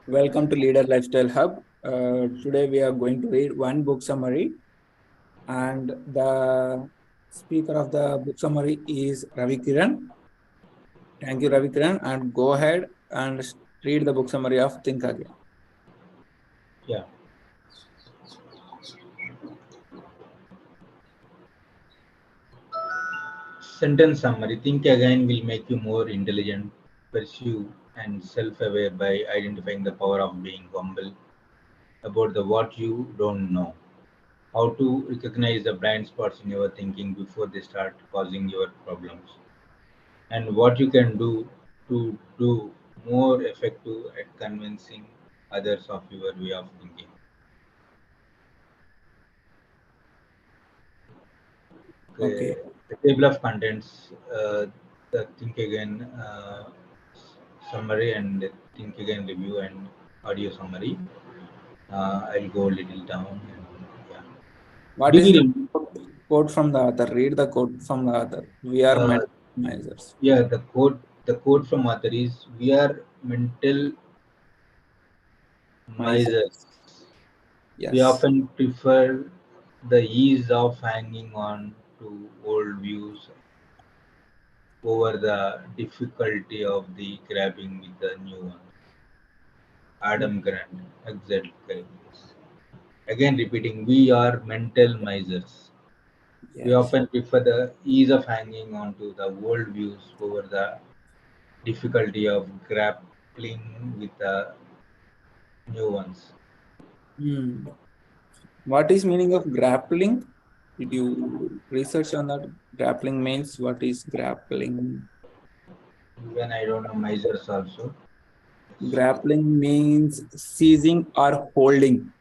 Welcome to Leader Lifestyle Hub. Today we are going to read one book summary, and the speaker of the book summary is Ravi Kiran. Thank you, Ravi Kiran, and go ahead and read the book summary of Think Again. Yeah. Sentence summary. Think again will make you more intelligent, pursue, and self-aware by identifying the power of being humble about the what you don't know. How to recognize the blind spots in your thinking before they start causing your problems. And what you can do to do more effective at convincing others of your way of thinking. Okay. The table of contents, the Think Again summary and Think Again review and audio summary. I'll go a little down. And, yeah. What Do is you the rem- quote from the author? Read the quote from the author. We are uh, maximizers. yeah, the quote from author is we are mental misers. Misers. We Yes. often prefer the ease of hanging on to old views over the difficulty of the grabbing with the new one. Adam Grant, exactly. Again, repeating, we are mental misers. We Yes. often prefer the ease of hanging on to the old views over the difficulty of grappling with the new ones. Hmm. What is meaning of grappling? Did you research on that? Grappling means what is grappling? Even I don't know misers also. Grappling means seizing or holding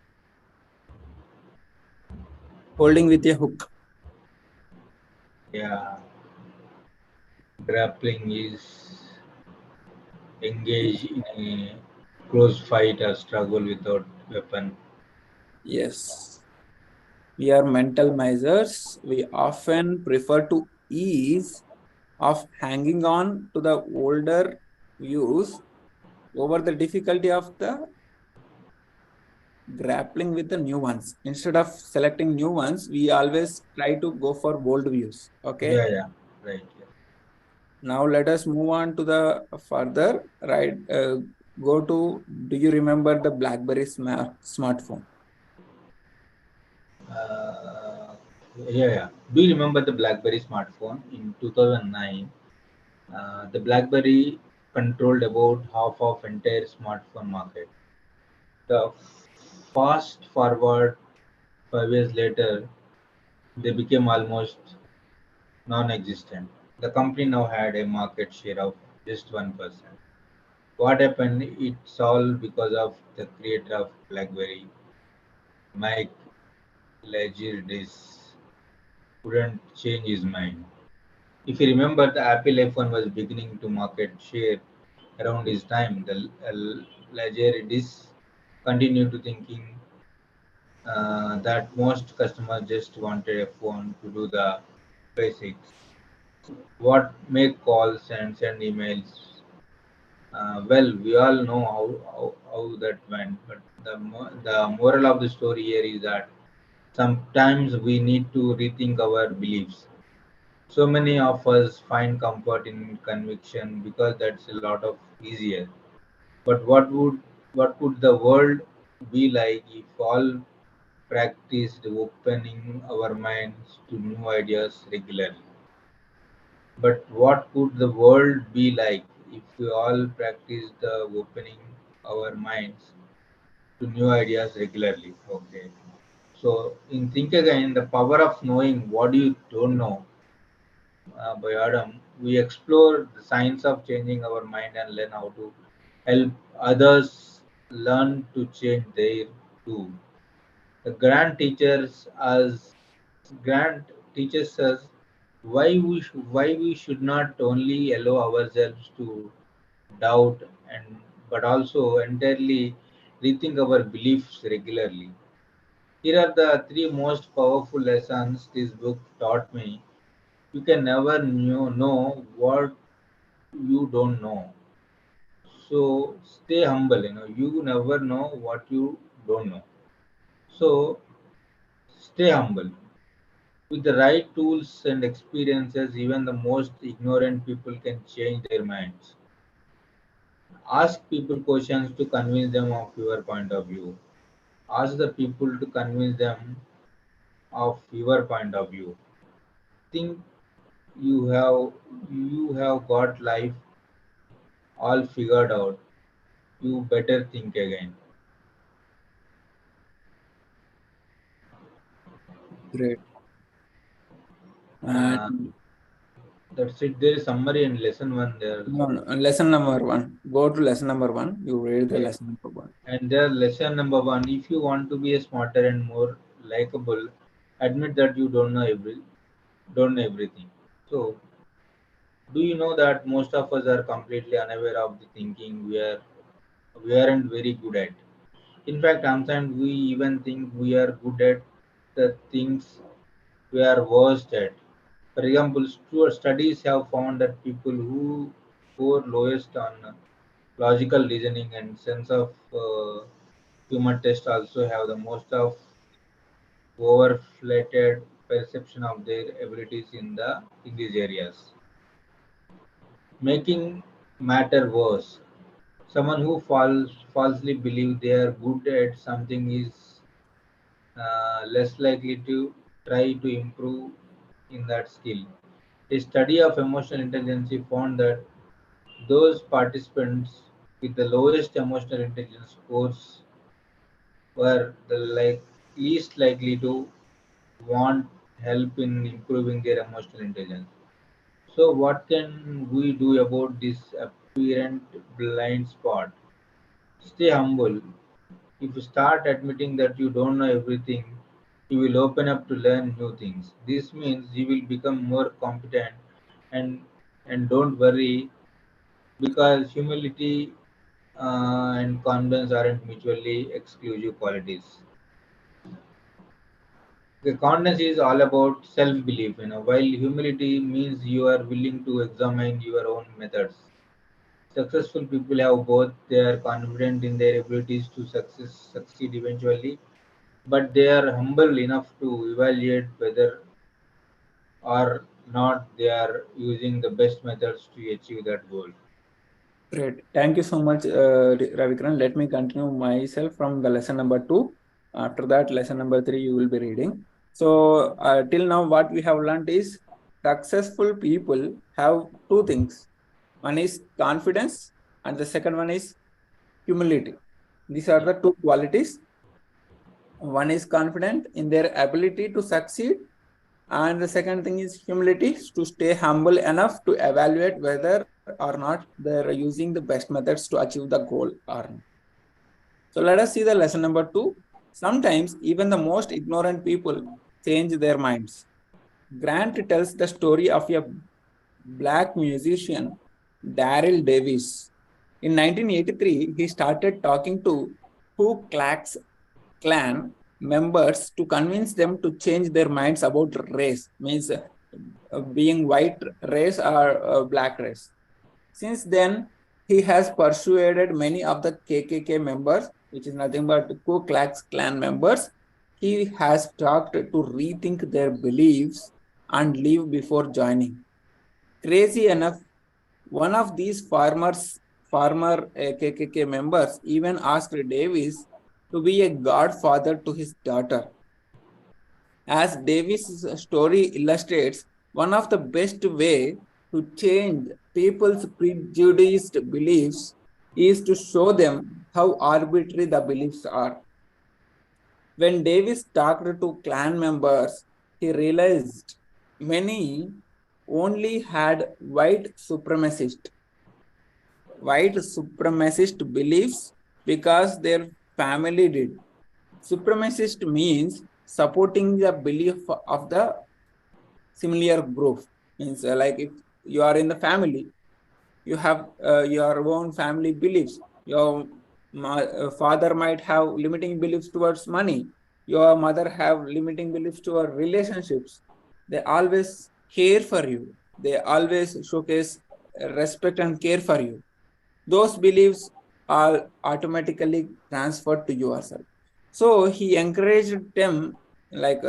with a hook. Yeah, grappling is engage in a close fight or struggle without weapon. Yes. We are mental misers. We often prefer to ease of hanging on to the older views over the difficulty of the grappling with the new ones. Instead of selecting new ones, we always try to go for old views. Okay. Yeah, yeah, right. Yeah. Now let us move on to the further. Right. Go to. Do you remember the BlackBerry smartphone? Uh, yeah, yeah. Do you remember the BlackBerry smartphone in 2009? The BlackBerry controlled about half of entire smartphone market. The fast forward 5 years later, they became almost non-existent. The company now had a market share of just 1%. What happened? It's all because of the creator of BlackBerry, Mike Lagirdis, couldn't change his mind. If you remember, the Apple iPhone was beginning to market share around his time. The Lagirdis continued to thinking that most customers just wanted a phone to do the basics. What make calls and send emails. Well, we all know how that went, but the moral of the story here is that sometimes we need to rethink our beliefs. So many of us find comfort in conviction because that's a lot of easier. But what would the world be like if all practiced opening our minds to new ideas regularly? But what could the world be like if we all practice the opening our minds to new ideas regularly? Okay. So in Think Again, the power of knowing what you don't know by Adam, we explore the science of changing our mind and learn how to help others learn to change their too. The grant teaches us why we should not only allow ourselves to doubt and but also entirely rethink our beliefs regularly. Here are the three most powerful lessons this book taught me. You can never know what you don't know. So stay humble. You never know what you don't know. So stay humble. With the right tools and experiences, even the most ignorant people can change their minds. Ask people questions to convince them of your point of view. Ask the people to convince them of your point of view. Think you have you have got life all figured out. You better think again. Great. Uh, And that's it. There is summary and lesson one there. no, no, lesson number one. Go to lesson number one. You read the Okay. lesson number one. And there lesson number one. If you want to be a smarter and more likable, admit that you don't know everything. So do you know that most of us are completely unaware of the thinking we aren't very good at? In fact, sometimes we even think we are good at the things we are worst at. For example, studies have found that people who score lowest on logical reasoning and sense of human test also have the most of overflated perception of their abilities in these areas, making matter worse. Someone who falsely believe they are good at something is less likely to try to improve in that skill. A study of emotional intelligence found that those participants with the lowest emotional intelligence scores were the least likely to want help in improving their emotional intelligence. So, what can we do about this apparent blind spot? Stay humble. If you start admitting that you don't know everything, you will open up to learn new things. This means you will become more competent, and don't worry, because humility and confidence aren't mutually exclusive qualities. The confidence is all about self-belief, while humility means you are willing to examine your own methods. Successful people have both. They are confident in their abilities to succeed eventually, but they are humble enough to evaluate whether or not they are using the best methods to achieve that goal. Great. Thank you so much, Ravikran. Let me continue myself from the lesson number two. After that, lesson number three, you will be reading. So, till now, what we have learned is successful people have two things. One is confidence, and the second one is humility. These are Yeah. the two qualities. One is confident in their ability to succeed, and the second thing is humility, to stay humble enough to evaluate whether or not they're using the best methods to achieve the goal or not. So let us see the lesson number two. Sometimes even the most ignorant people change their minds. Grant tells the story of a black musician, Daryl Davis. In 1983, he started talking to Ku Klux Klan members to convince them to change their minds about race, means being white race or black race. Since then, he has persuaded many of the KKK members, which is nothing but Ku Klux Klan members. He has talked to rethink their beliefs and leave before joining. Crazy enough, one of these former KKK members even asked Davis to be a godfather to his daughter. As Davis' story illustrates, one of the best way to change people's prejudiced beliefs is to show them how arbitrary the beliefs are. When Davis talked to clan members, he realized many only had white supremacist beliefs because their family did. Supremacist means supporting the belief of the similar group. Means like if you are in the family, you have your own family beliefs. Your father might have limiting beliefs towards money. Your mother have limiting beliefs toward relationships. They always care for you. They always showcase respect and care for you. those beliefs are automatically transferred to yourself. So he encouraged them, like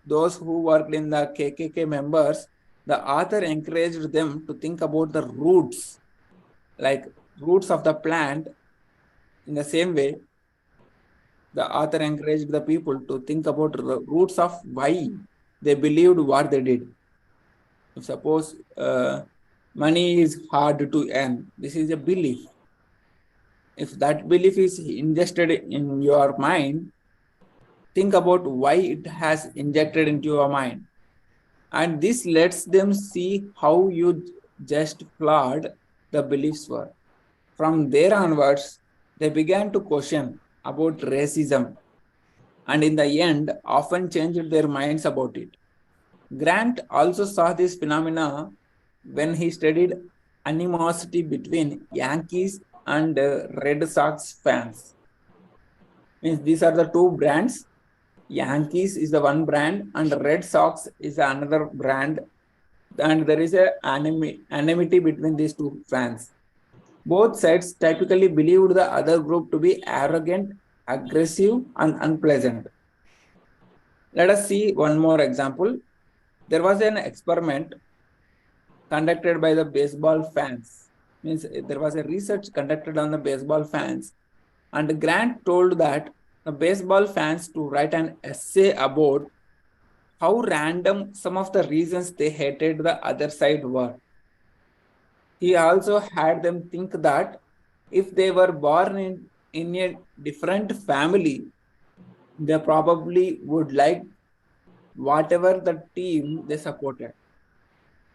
those who worked in the KKK members, the author encouraged them to think about the roots, like roots of the plant. In the same way, the author encouraged the people to think about the roots of why they believed what they did. If suppose money is hard to earn, this is a belief. If that belief is ingested in your mind, think about why it has injected into your mind. And this lets them see how you just flawed the beliefs were. From there onwards, they began to question about racism and in the end often changed their minds about it. Grant also saw this phenomena when he studied animosity between Yankees and Red Sox fans. Means these are the two brands. Yankees is the one brand and Red Sox is another brand, and there is a enmity between these two fans. Both sides typically believed the other group to be arrogant, aggressive, and unpleasant. Let us see one more example. There was an experiment conducted by the baseball fans. Means there was a research conducted on the baseball fans, and Grant told that the baseball fans to write an essay about how random some of the reasons they hated the other side were. He also had them think that if they were born in a different family, they probably would like whatever the team they supported.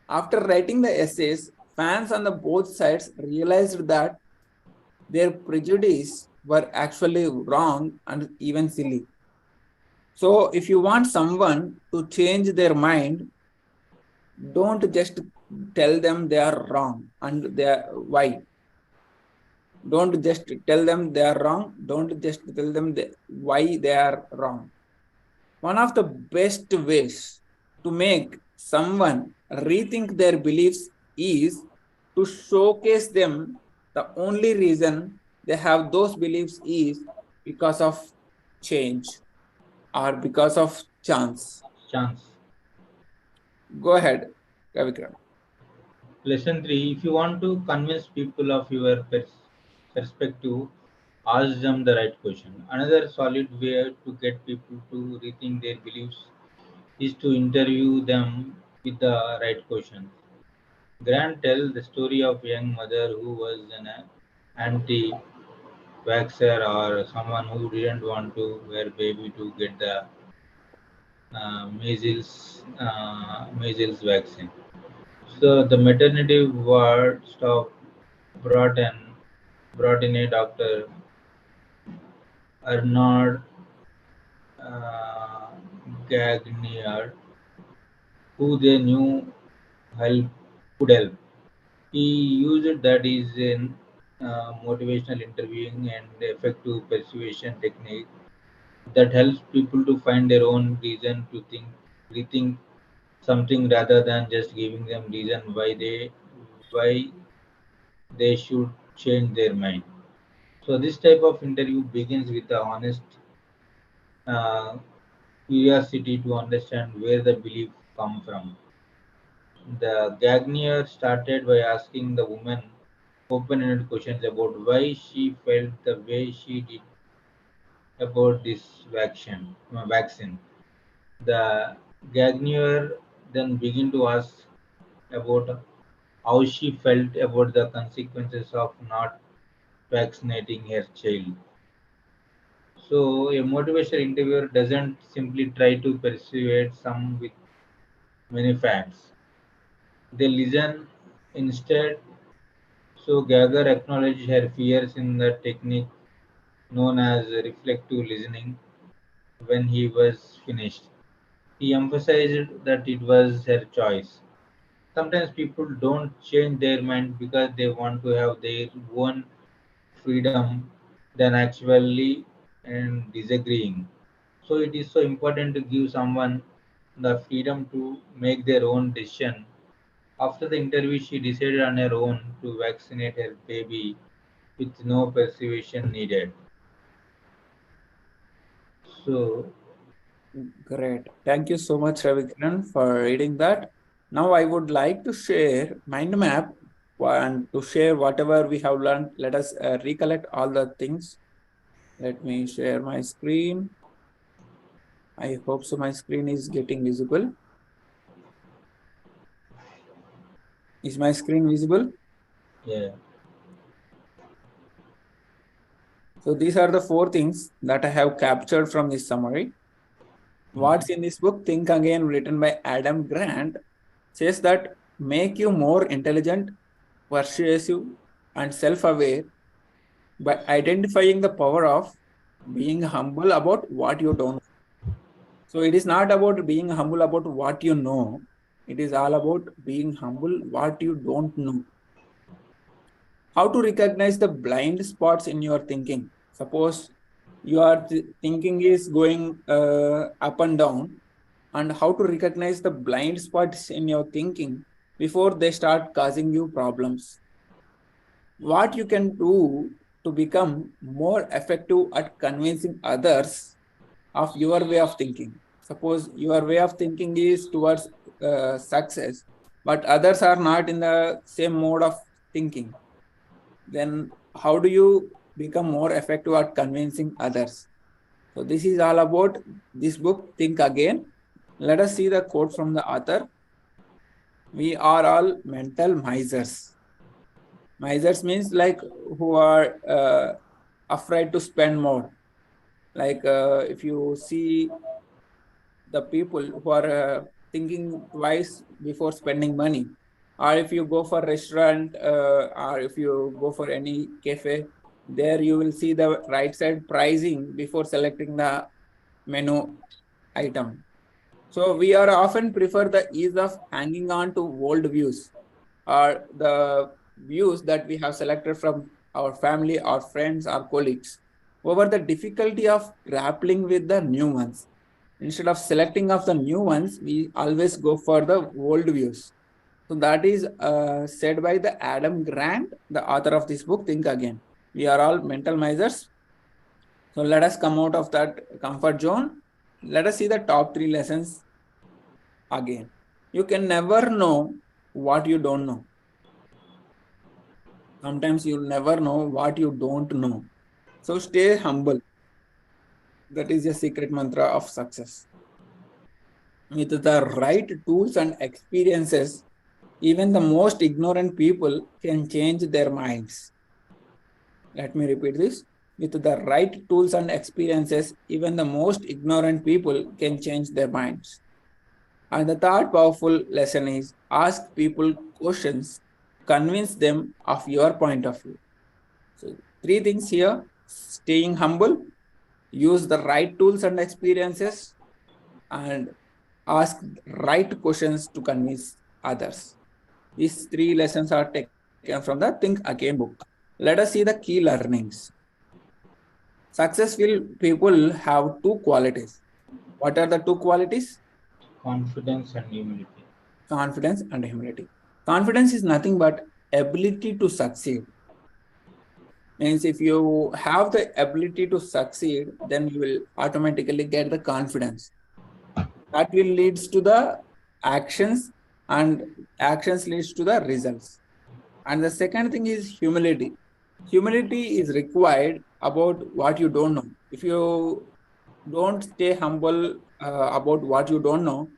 After writing the essays, fans on the both sides realized that their prejudice were actually wrong and even silly. So if you want someone to change their mind, don't just tell them they are wrong and they are why. Don't just tell them they are wrong. Don't just tell them why they are wrong. One of the best ways to make someone rethink their beliefs is to showcase them the only reason they have those beliefs is because of change or because of chance. Chance. Go ahead, Ravikram. Lesson 3. If you want to convince people of your perspective, ask them the right question. Another solid way to get people to rethink their beliefs is to interview them with the right questions. Grant tells the story of a young mother who was an anti-vaxxer or someone who didn't want to wear baby to get the measles vaccine. So the maternity ward staff brought in brought in a doctor, Arnold uh, Gagnier, who they knew help could help. He used that is in motivational interviewing and effective persuasion technique that helps people to find their own reason to rethink something rather than just giving them reason why they should change their mind. So this type of interview begins with the honest uh, curiosity to understand where the belief come from. The Gagnier started by asking the woman open-ended questions about why she felt the way she did about this vaccine. The Gagnier then began to ask about how she felt about the consequences of not vaccinating her child. So, a motivational interviewer doesn't simply try to persuade some with many facts. They listen instead. So, Gagger acknowledged her fears in the technique known as reflective listening. When he was finished, he emphasized that it was her choice. Sometimes people don't change their mind because they want to have their own freedom than actually and disagreeing. So it is so important to give someone the freedom to make their own decision After the interview, she decided on her own to vaccinate her baby with no persuasion needed. So, Great. Thank you so much, Ravikran, for reading that. Now I would like to share mind map and to share whatever we have learned. Let us recollect all the things. Let me share my screen. I hope so my screen is getting visible. Is my screen visible? yeah. So these are the four things that I have captured from this summary. What's in this book, Think Again, written by Adam Grant, says that make you more intelligent, persuasive, and self aware by identifying the power of being humble about what you don't know. So it is not about being humble about what you know, it is all about being humble what you don't know. How to recognize the blind spots in your thinking. Suppose your thinking is going up and down, and how to recognize the blind spots in your thinking before they start causing you problems. What you can do to become more effective at convincing others of your way of thinking. Suppose your way of thinking is towards success, but others are not in the same mode of thinking. Then how do you become more effective at convincing others? So this is all about this book, Think Again. Let us see the quote from the author. We are all mental misers. Misers means like who are afraid to spend more. Like if you see the people who are thinking twice before spending money, or if you go for restaurant or if you go for any cafe, there you will see the right side pricing before selecting the menu item. So we are often prefer the ease of hanging on to old views or the views that we have selected from our family, our friends, our colleagues over the difficulty of grappling with the new ones. Instead of selecting of the new ones, we always go for the old views. So that is said by the Adam Grant, the author of this book, Think Again. We are all mental misers. So let us come out of that comfort zone. Let us see the top three lessons again. You can never know what you don't know. Sometimes you'll never know what you don't know. So stay humble. That is a secret mantra of success. With the right tools and experiences, even the most ignorant people can change their minds. Let me repeat this. With the right tools and experiences, even the most ignorant people can change their minds. And the third powerful lesson is ask people questions, convince them of your point of view. So, three things here: staying humble, use the right tools and experiences, and ask right questions to convince others. These three lessons are taken from the Think Again book. Let us see the key learnings. Successful people have two qualities. What are the two qualities? Confidence and humility. Confidence and humility. Confidence is nothing but ability to succeed. Means if you have the ability to succeed, then you will automatically get the confidence. That will leads to the actions, and actions leads to the results. And the second thing is humility. Humility is required about what you don't know. If you don't stay humble about what you don't know,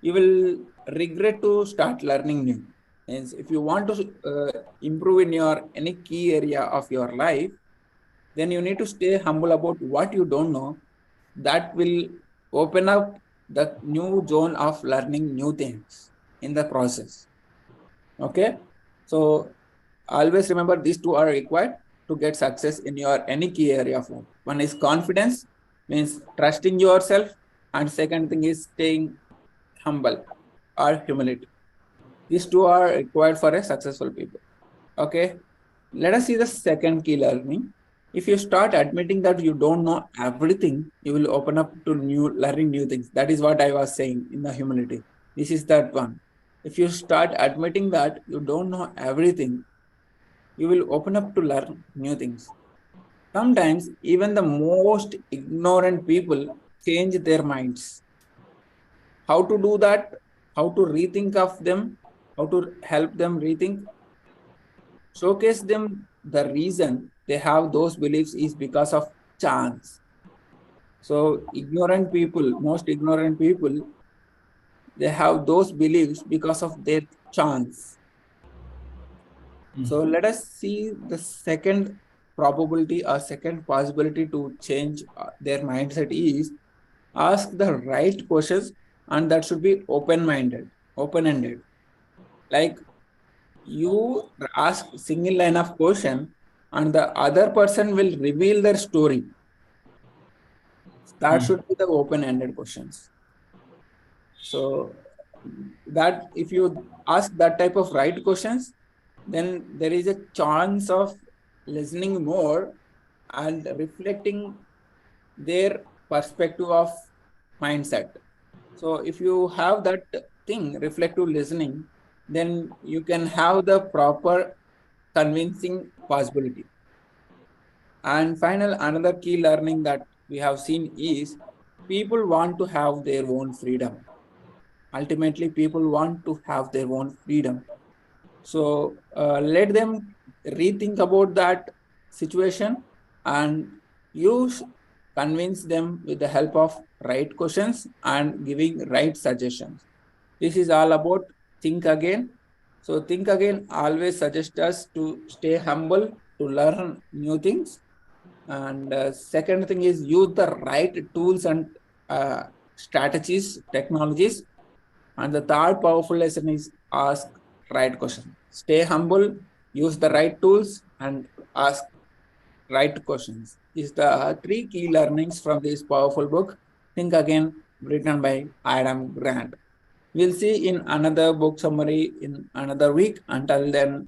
you will regret to start learning new. Means if you want to improve in your any key area of your life, then you need to stay humble about what you don't know. That will open up the new zone of learning new things in the process. Okay, so always remember these two are required to get success in your any key area of life. One is confidence, means trusting yourself, and second thing is staying humble or humility. These two are required for a successful people. Okay, let us see the second key learning. If you start admitting that you don't know everything, you will open up to new learning new things. That is what I was saying in the humility. This is that one. If you start admitting that you don't know everything, you will open up to learn new things. Sometimes even the most ignorant people change their minds. How to do that? How to rethink of them? How to help them rethink? Showcase them the reason they have those beliefs is because of chance. So ignorant people, most ignorant people, they have those beliefs because of their chance. So let us see the second probability or second possibility to change their mindset is ask the right questions, and that should be open-minded, open-ended. Like you ask single line of question and the other person will reveal their story. That should be the open-ended questions. So that if you ask that type of right questions, then there is a chance of listening more and reflecting their perspective of mindset. So if you have that thing, reflective listening, then you can have the proper convincing possibility. And final, another key learning that we have seen is people want to have their own freedom. Ultimately, people want to have their own freedom. So let them rethink about that situation and use convince them with the help of right questions and giving right suggestions. This is all about think again. So think again always suggest us to stay humble to learn new things. And second thing is use the right tools and uh, strategies, technologies. And the third powerful lesson is ask right question. Stay humble, use the right tools, and ask right questions. These are the three key learnings from this powerful book, Think Again, written by Adam Grant. We'll see in another book summary in another week. Until then,